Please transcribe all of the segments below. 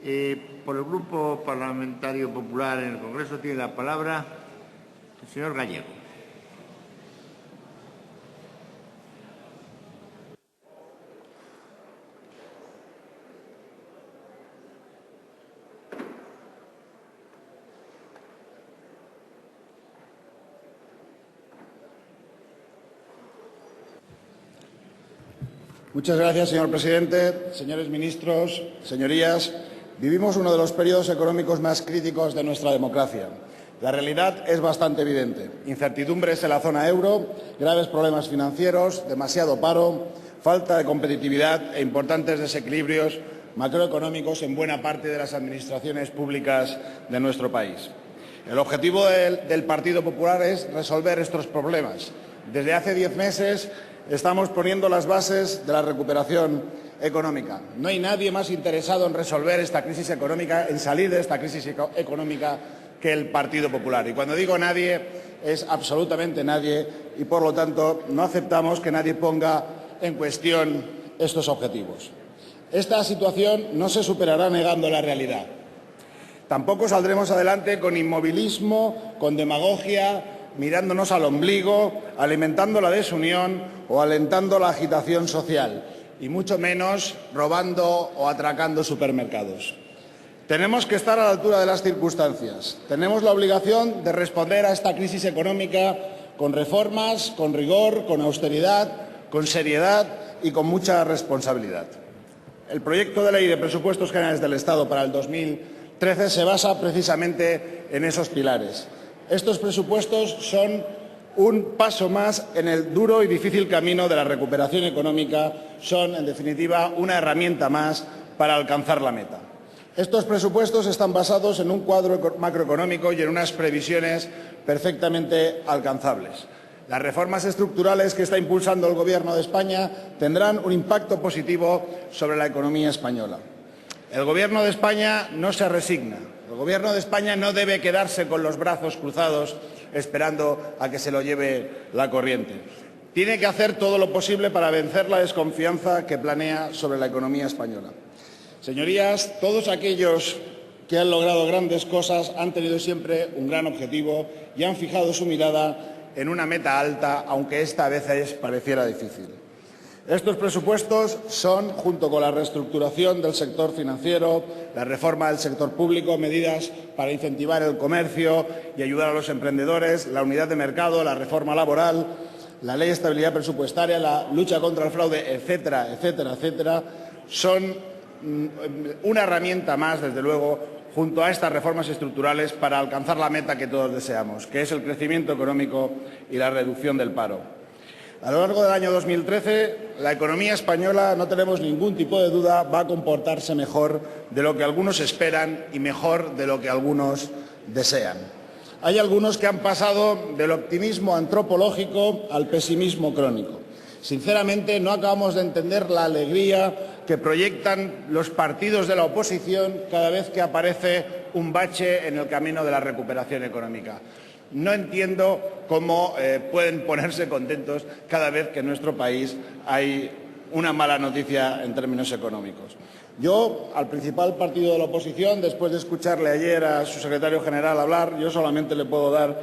Por el Grupo Parlamentario Popular en el Congreso tiene la palabra el señor Gallego. Muchas gracias, señor presidente. Señores ministros, señorías, vivimos uno de los periodos económicos más críticos de nuestra democracia. La realidad es bastante evidente. Incertidumbres en la zona euro, graves problemas financieros, demasiado paro, falta de competitividad e importantes desequilibrios macroeconómicos en buena parte de las administraciones públicas de nuestro país. El objetivo del Partido Popular es resolver estos problemas. Desde hace 10 meses estamos poniendo las bases de la recuperación económica. No hay nadie más interesado en resolver esta crisis económica, en salir de esta crisis económica, que el Partido Popular. Y cuando digo nadie, es absolutamente nadie y, por lo tanto, no aceptamos que nadie ponga en cuestión estos objetivos. Esta situación no se superará negando la realidad. Tampoco saldremos adelante con inmovilismo, con demagogia, mirándonos al ombligo, alimentando la desunión o alentando la agitación social, y mucho menos robando o atracando supermercados. Tenemos que estar a la altura de las circunstancias. Tenemos la obligación de responder a esta crisis económica con reformas, con rigor, con austeridad, con seriedad y con mucha responsabilidad. El proyecto de ley de presupuestos generales del Estado para el 2013 se basa precisamente en esos pilares. Estos presupuestos son un paso más en el duro y difícil camino de la recuperación económica, son, en definitiva, una herramienta más para alcanzar la meta. Estos presupuestos están basados en un cuadro macroeconómico y en unas previsiones perfectamente alcanzables. Las reformas estructurales que está impulsando el Gobierno de España tendrán un impacto positivo sobre la economía española. El Gobierno de España no se resigna. El Gobierno de España no debe quedarse con los brazos cruzados esperando a que se lo lleve la corriente. Tiene que hacer todo lo posible para vencer la desconfianza que planea sobre la economía española. Señorías, todos aquellos que han logrado grandes cosas han tenido siempre un gran objetivo y han fijado su mirada en una meta alta, aunque esta a veces pareciera difícil. Estos presupuestos son, junto con la reestructuración del sector financiero, la reforma del sector público, medidas para incentivar el comercio y ayudar a los emprendedores, la unidad de mercado, la reforma laboral, la ley de estabilidad presupuestaria, la lucha contra el fraude, etcétera, etcétera, etcétera, son una herramienta más, desde luego, junto a estas reformas estructurales para alcanzar la meta que todos deseamos, que es el crecimiento económico y la reducción del paro. A lo largo del año 2013, la economía española, no tenemos ningún tipo de duda, va a comportarse mejor de lo que algunos esperan y mejor de lo que algunos desean. Hay algunos que han pasado del optimismo antropológico al pesimismo crónico. Sinceramente, no acabamos de entender la alegría que proyectan los partidos de la oposición cada vez que aparece un bache en el camino de la recuperación económica. No entiendo cómo pueden ponerse contentos cada vez que en nuestro país hay una mala noticia en términos económicos. Yo, al principal partido de la oposición, después de escucharle ayer a su secretario general hablar, yo solamente le puedo dar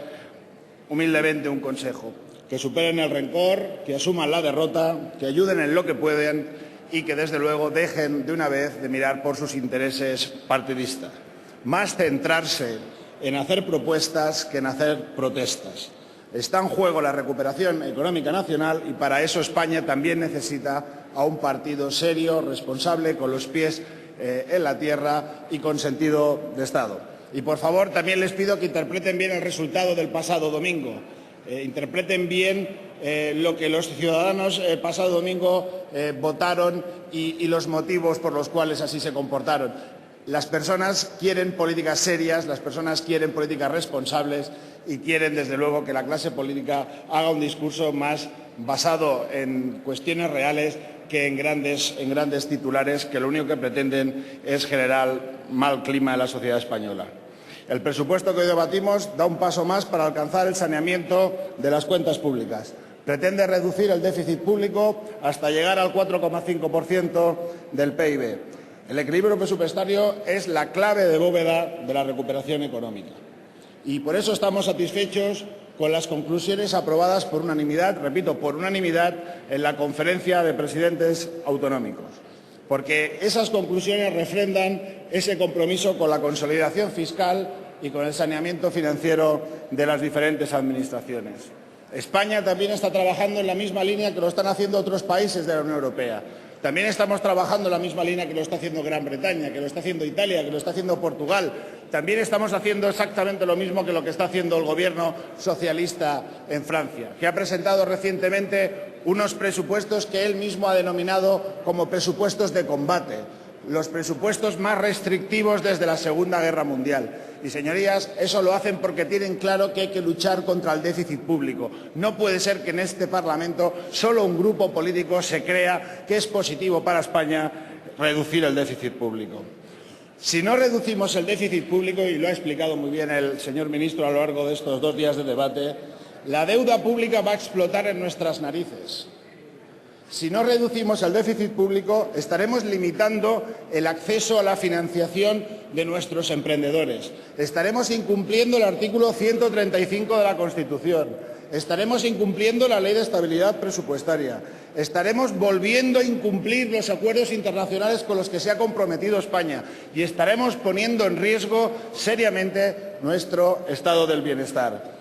humildemente un consejo: que superen el rencor, que asuman la derrota, que ayuden en lo que pueden y que, desde luego, dejen de una vez de mirar por sus intereses partidistas. Más centrarse en hacer propuestas que en hacer protestas. Está en juego la recuperación económica nacional y para eso España también necesita a un partido serio, responsable, con los pies en la tierra y con sentido de Estado. Y, por favor, también les pido que interpreten bien el resultado del pasado domingo. Interpreten bien lo que los ciudadanos el pasado domingo votaron y los motivos por los cuales así se comportaron. Las personas quieren políticas serias, las personas quieren políticas responsables y quieren, desde luego, que la clase política haga un discurso más basado en cuestiones reales que en grandes titulares que lo único que pretenden es generar mal clima en la sociedad española. El presupuesto que hoy debatimos da un paso más para alcanzar el saneamiento de las cuentas públicas. Pretende reducir el déficit público hasta llegar al 4,5% del PIB. El equilibrio presupuestario es la clave de bóveda de la recuperación económica. Y por eso estamos satisfechos con las conclusiones aprobadas por unanimidad, repito, por unanimidad, en la Conferencia de Presidentes Autonómicos, porque esas conclusiones refrendan ese compromiso con la consolidación fiscal y con el saneamiento financiero de las diferentes administraciones. España también está trabajando en la misma línea que lo están haciendo otros países de la Unión Europea. También estamos trabajando en la misma línea que lo está haciendo Gran Bretaña, que lo está haciendo Italia, que lo está haciendo Portugal. También estamos haciendo exactamente lo mismo que lo que está haciendo el Gobierno socialista en Francia, que ha presentado recientemente unos presupuestos que él mismo ha denominado como presupuestos de combate, los presupuestos más restrictivos desde la Segunda Guerra Mundial. Y, señorías, eso lo hacen porque tienen claro que hay que luchar contra el déficit público. No puede ser que en este Parlamento solo un grupo político se crea que es positivo para España reducir el déficit público. Si no reducimos el déficit público, y lo ha explicado muy bien el señor ministro a lo largo de estos 2 días de debate, la deuda pública va a explotar en nuestras narices. Si no reducimos el déficit público, estaremos limitando el acceso a la financiación de nuestros emprendedores. Estaremos incumpliendo el artículo 135 de la Constitución. Estaremos incumpliendo la Ley de Estabilidad Presupuestaria. Estaremos volviendo a incumplir los acuerdos internacionales con los que se ha comprometido España y estaremos poniendo en riesgo seriamente nuestro estado del bienestar.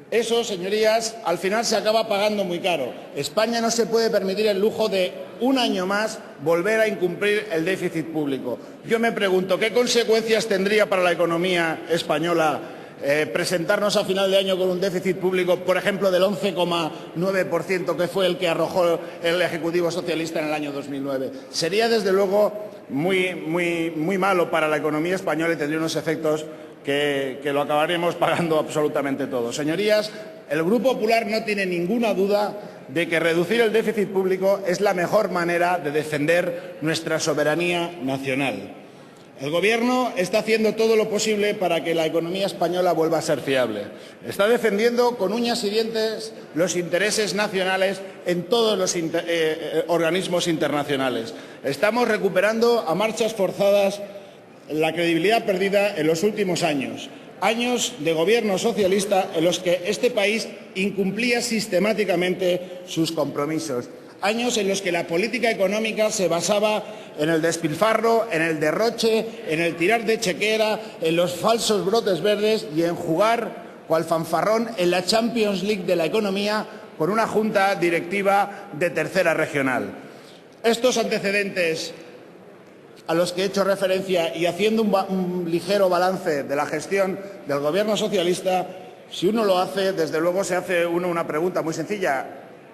Eso, señorías, al final se acaba pagando muy caro. España no se puede permitir el lujo de un año más volver a incumplir el déficit público. Yo me pregunto, ¿qué consecuencias tendría para la economía española presentarnos a final de año con un déficit público, por ejemplo, del 11,9%, que fue el que arrojó el Ejecutivo socialista en el año 2009? Sería, desde luego, muy malo para la economía española y tendría unos efectos que lo acabaremos pagando absolutamente todos. Señorías, el Grupo Popular no tiene ninguna duda de que reducir el déficit público es la mejor manera de defender nuestra soberanía nacional. El Gobierno está haciendo todo lo posible para que la economía española vuelva a ser fiable. Está defendiendo con uñas y dientes los intereses nacionales en todos los organismos internacionales. Estamos recuperando a marchas forzadas la credibilidad perdida en los últimos años. Años de gobierno socialista en los que este país incumplía sistemáticamente sus compromisos. Años en los que la política económica se basaba en el despilfarro, en el derroche, en el tirar de chequera, en los falsos brotes verdes y en jugar, cual fanfarrón, en la Champions League de la economía con una junta directiva de tercera regional. Estos antecedentes a los que he hecho referencia y haciendo un ligero balance de la gestión del Gobierno socialista, si uno lo hace, desde luego se hace uno una pregunta muy sencilla.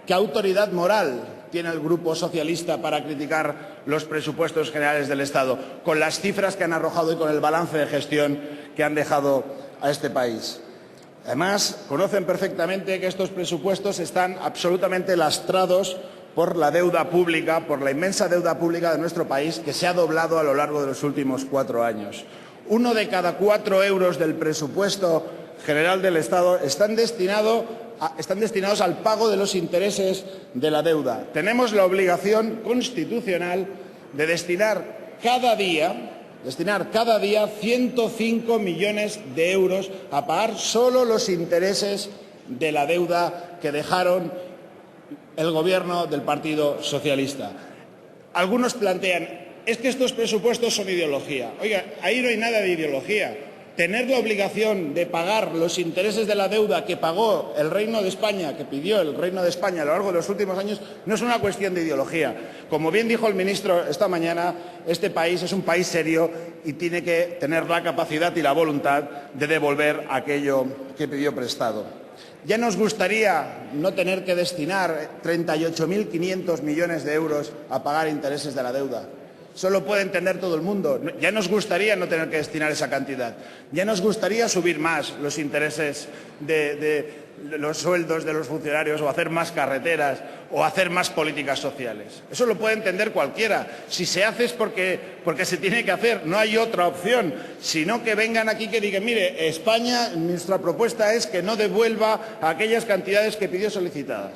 ¿Qué autoridad moral tiene el Grupo Socialista para criticar los presupuestos generales del Estado, con las cifras que han arrojado y con el balance de gestión que han dejado a este país? Además, conocen perfectamente que estos presupuestos están absolutamente lastrados por la deuda pública, por la inmensa deuda pública de nuestro país, que se ha doblado a lo largo de los últimos 4 años. 1 de cada 4 euros del presupuesto general del Estado están destinados al pago de los intereses de la deuda. Tenemos la obligación constitucional de destinar cada día 105 millones de euros a pagar solo los intereses de la deuda que dejaron el Gobierno del Partido Socialista. Algunos plantean, es que estos presupuestos son ideología. Oiga, ahí no hay nada de ideología. Tener la obligación de pagar los intereses de la deuda que pagó el Reino de España, que pidió el Reino de España a lo largo de los últimos años, no es una cuestión de ideología. Como bien dijo el ministro esta mañana, este país es un país serio y tiene que tener la capacidad y la voluntad de devolver aquello que pidió prestado. Ya nos gustaría no tener que destinar 38.500 millones de euros a pagar intereses de la deuda. Eso lo puede entender todo el mundo. Ya nos gustaría no tener que destinar esa cantidad. Ya nos gustaría subir más los intereses de los sueldos de los funcionarios, o hacer más carreteras, o hacer más políticas sociales. Eso lo puede entender cualquiera. Si se hace es porque se tiene que hacer, no hay otra opción. Sino que vengan aquí que digan, mire, España, nuestra propuesta es que no devuelva aquellas cantidades que pidió solicitadas.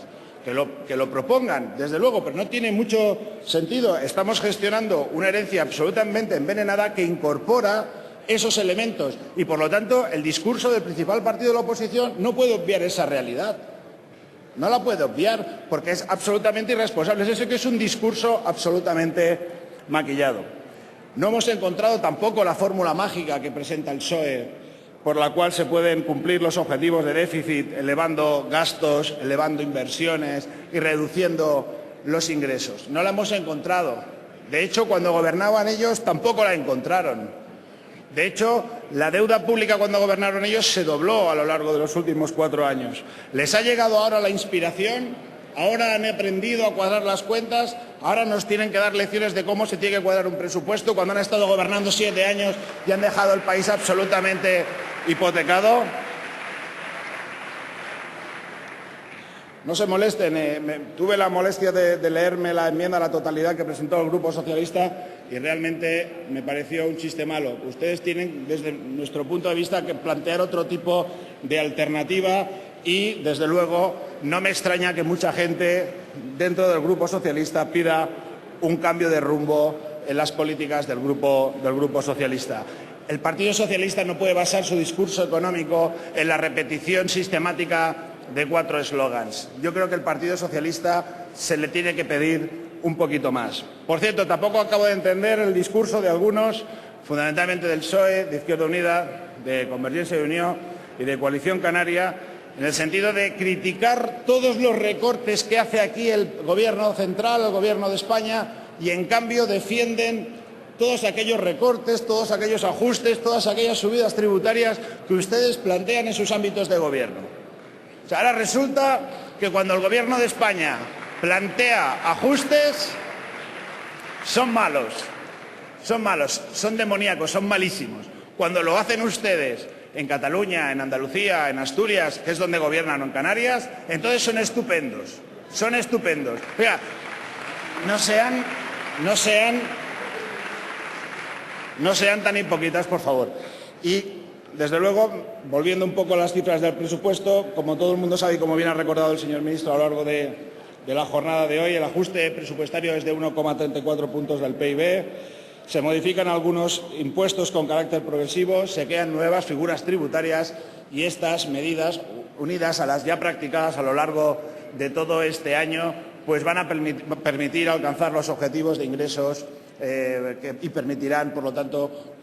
que lo propongan, desde luego, pero no tiene mucho sentido. Estamos gestionando una herencia absolutamente envenenada que incorpora esos elementos y, por lo tanto, el discurso del principal partido de la oposición no puede obviar esa realidad. No la puede obviar porque es absolutamente irresponsable. Es eso que es un discurso absolutamente maquillado. No hemos encontrado tampoco la fórmula mágica que presenta el PSOE por la cual se pueden cumplir los objetivos de déficit elevando gastos, elevando inversiones y reduciendo los ingresos. No la hemos encontrado. De hecho, cuando gobernaban ellos tampoco la encontraron. De hecho, la deuda pública cuando gobernaron ellos se dobló a lo largo de los últimos 4 años. ¿Les ha llegado ahora la inspiración? ¿Ahora han aprendido a cuadrar las cuentas? ¿Ahora nos tienen que dar lecciones de cómo se tiene que cuadrar un presupuesto cuando han estado gobernando 7 años y han dejado el país absolutamente hipotecado? No se molesten, tuve la molestia de leerme la enmienda a la totalidad que presentó el Grupo Socialista y realmente me pareció un chiste malo. Ustedes tienen, desde nuestro punto de vista, que plantear otro tipo de alternativa y, desde luego, no me extraña que mucha gente dentro del Grupo Socialista pida un cambio de rumbo en las políticas del Grupo Socialista. El Partido Socialista no puede basar su discurso económico en la repetición sistemática de 4 eslogans. Yo creo que al Partido Socialista se le tiene que pedir un poquito más. Por cierto, tampoco acabo de entender el discurso de algunos, fundamentalmente del PSOE, de Izquierda Unida, de Convergencia y Unió y de Coalición Canaria, en el sentido de criticar todos los recortes que hace aquí el Gobierno central, el Gobierno de España, y en cambio defienden todos aquellos recortes, todos aquellos ajustes, todas aquellas subidas tributarias que ustedes plantean en sus ámbitos de gobierno. O sea, ahora resulta que cuando el Gobierno de España plantea ajustes, son malos, son demoníacos, son malísimos. Cuando lo hacen ustedes en Cataluña, en Andalucía, en Asturias, que es donde gobiernan, o en Canarias, entonces son estupendos, son estupendos. Oiga, no sean tan hipócritas, por favor. Y, desde luego, volviendo un poco a las cifras del presupuesto, como todo el mundo sabe y como bien ha recordado el señor ministro a lo largo de la jornada de hoy, el ajuste presupuestario es de 1,34 puntos del PIB, se modifican algunos impuestos con carácter progresivo, se crean nuevas figuras tributarias y estas medidas, unidas a las ya practicadas a lo largo de todo este año, pues van a permitir alcanzar los objetivos de ingresos y permitirán, por lo tanto,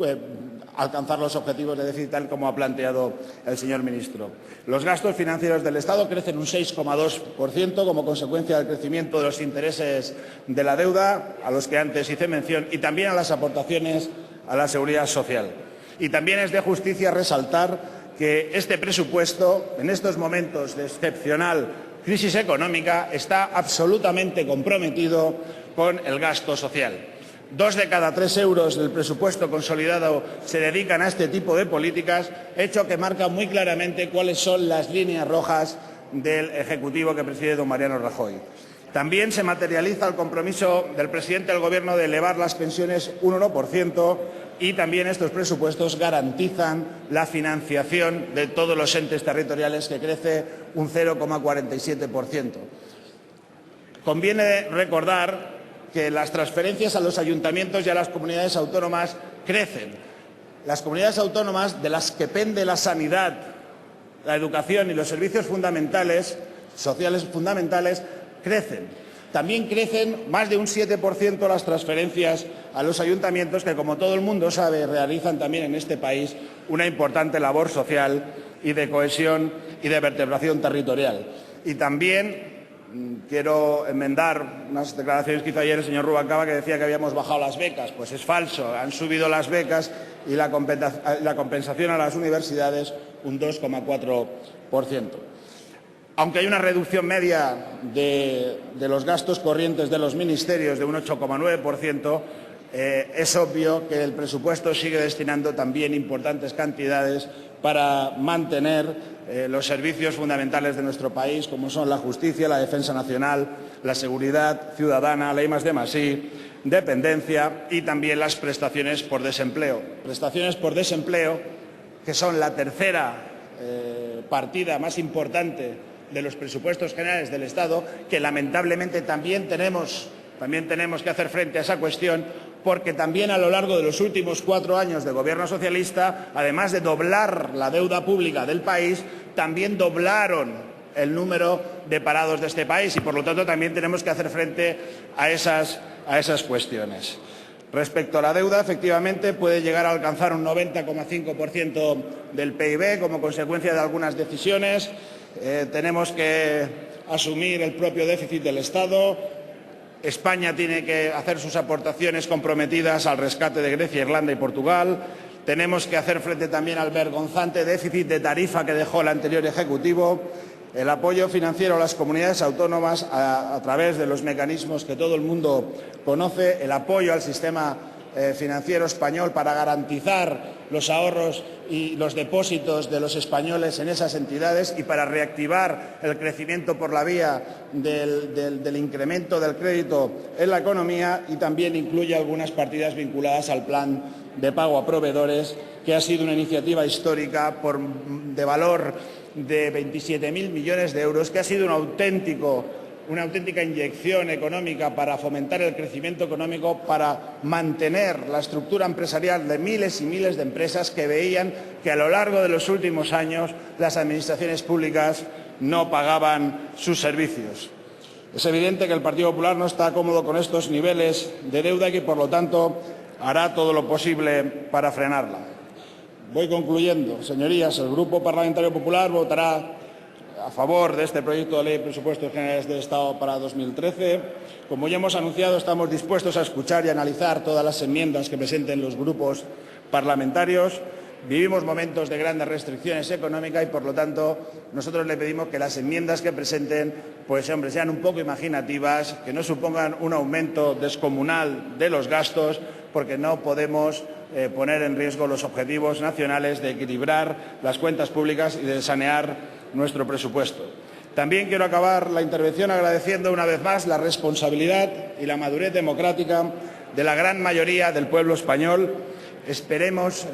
alcanzar los objetivos de déficit tal como ha planteado el señor ministro. Los gastos financieros del Estado crecen un 6,2% como consecuencia del crecimiento de los intereses de la deuda, a los que antes hice mención, y también a las aportaciones a la Seguridad Social. Y también es de justicia resaltar que este presupuesto, en estos momentos de excepcional crisis económica, está absolutamente comprometido con el gasto social. 2 de cada 3 euros del presupuesto consolidado se dedican a este tipo de políticas, hecho que marca muy claramente cuáles son las líneas rojas del Ejecutivo que preside don Mariano Rajoy. También se materializa el compromiso del presidente del Gobierno de elevar las pensiones un 1% y también estos presupuestos garantizan la financiación de todos los entes territoriales, que crece un 0,47%. Conviene recordar que las transferencias a los ayuntamientos y a las comunidades autónomas crecen. Las comunidades autónomas, de las que pende la sanidad, la educación y los servicios fundamentales, sociales fundamentales, crecen. También crecen más de un 7% las transferencias a los ayuntamientos, que, como todo el mundo sabe, realizan también en este país una importante labor social y de cohesión y de vertebración territorial. Y también quiero enmendar unas declaraciones que hizo ayer el señor Rubalcaba, que decía que habíamos bajado las becas. Pues es falso, han subido las becas y la compensación a las universidades un 2,4%. Aunque hay una reducción media de los gastos corrientes de los ministerios de un 8,9%, es obvio que el presupuesto sigue destinando también importantes cantidades para mantener los servicios fundamentales de nuestro país, como son la justicia, la defensa nacional, la seguridad ciudadana, la I+D+I, dependencia y también las prestaciones por desempleo. Prestaciones por desempleo que son la tercera partida más importante de los presupuestos generales del Estado, que lamentablemente también tenemos que hacer frente a esa cuestión, porque también a lo largo de los últimos 4 años de gobierno socialista, además de doblar la deuda pública del país, también doblaron el número de parados de este país y, por lo tanto, también tenemos que hacer frente a esas cuestiones. Respecto a la deuda, efectivamente, puede llegar a alcanzar un 90,5% del PIB como consecuencia de algunas decisiones. Tenemos que asumir el propio déficit del Estado. España tiene que hacer sus aportaciones comprometidas al rescate de Grecia, Irlanda y Portugal. Tenemos que hacer frente también al vergonzante déficit de tarifa que dejó el anterior Ejecutivo. El apoyo financiero a las comunidades autónomas a través de los mecanismos que todo el mundo conoce, el apoyo al sistema financiero español para garantizar los ahorros y los depósitos de los españoles en esas entidades y para reactivar el crecimiento por la vía del incremento del crédito en la economía, y también incluye algunas partidas vinculadas al plan de pago a proveedores, que ha sido una iniciativa histórica de valor de 27.000 millones de euros, que ha sido una auténtica inyección económica para fomentar el crecimiento económico, para mantener la estructura empresarial de miles y miles de empresas que veían que a lo largo de los últimos años las administraciones públicas no pagaban sus servicios. Es evidente que el Partido Popular no está cómodo con estos niveles de deuda y que, por lo tanto, hará todo lo posible para frenarla. Voy concluyendo. Señorías, el Grupo Parlamentario Popular votará a favor de este proyecto de ley de presupuestos generales del Estado para 2013. Como ya hemos anunciado, estamos dispuestos a escuchar y analizar todas las enmiendas que presenten los grupos parlamentarios. Vivimos momentos de grandes restricciones económicas y, por lo tanto, nosotros le pedimos que las enmiendas que presenten sean un poco imaginativas, que no supongan un aumento descomunal de los gastos, porque no podemos poner en riesgo los objetivos nacionales de equilibrar las cuentas públicas y de sanear nuestro presupuesto. También quiero acabar la intervención agradeciendo una vez más la responsabilidad y la madurez democrática de la gran mayoría del pueblo español. Esperamos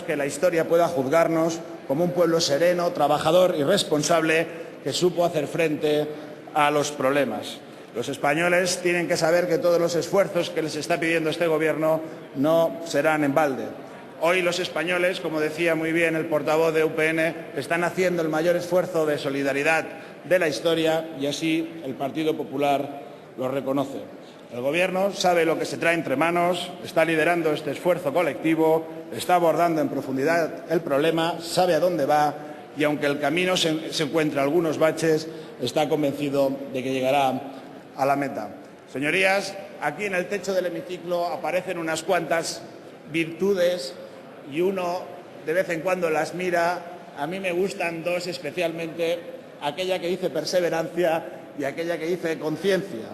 que la historia pueda juzgarnos como un pueblo sereno, trabajador y responsable que supo hacer frente a los problemas. Los españoles tienen que saber que todos los esfuerzos que les está pidiendo este Gobierno no serán en balde. Hoy los españoles, como decía muy bien el portavoz de UPN, están haciendo el mayor esfuerzo de solidaridad de la historia y así el Partido Popular lo reconoce. El Gobierno sabe lo que se trae entre manos, está liderando este esfuerzo colectivo, está abordando en profundidad el problema, sabe a dónde va y, aunque el camino se encuentra algunos baches, está convencido de que llegará a la meta. Señorías, aquí en el techo del hemiciclo aparecen unas cuantas virtudes y uno de vez en cuando las mira. A mí me gustan dos especialmente, aquella que dice perseverancia y aquella que dice conciencia.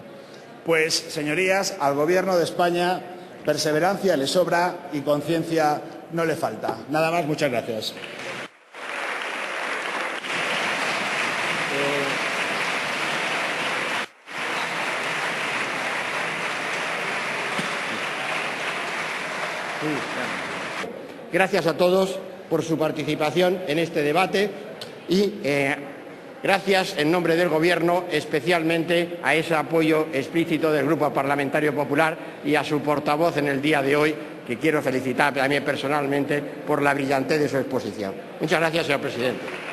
Pues, señorías, al Gobierno de España perseverancia le sobra y conciencia no le falta. Nada más, muchas gracias. Gracias a todos por su participación en este debate y gracias en nombre del Gobierno especialmente a ese apoyo explícito del Grupo Parlamentario Popular y a su portavoz en el día de hoy, que quiero felicitar también personalmente por la brillantez de su exposición. Muchas gracias, señor presidente.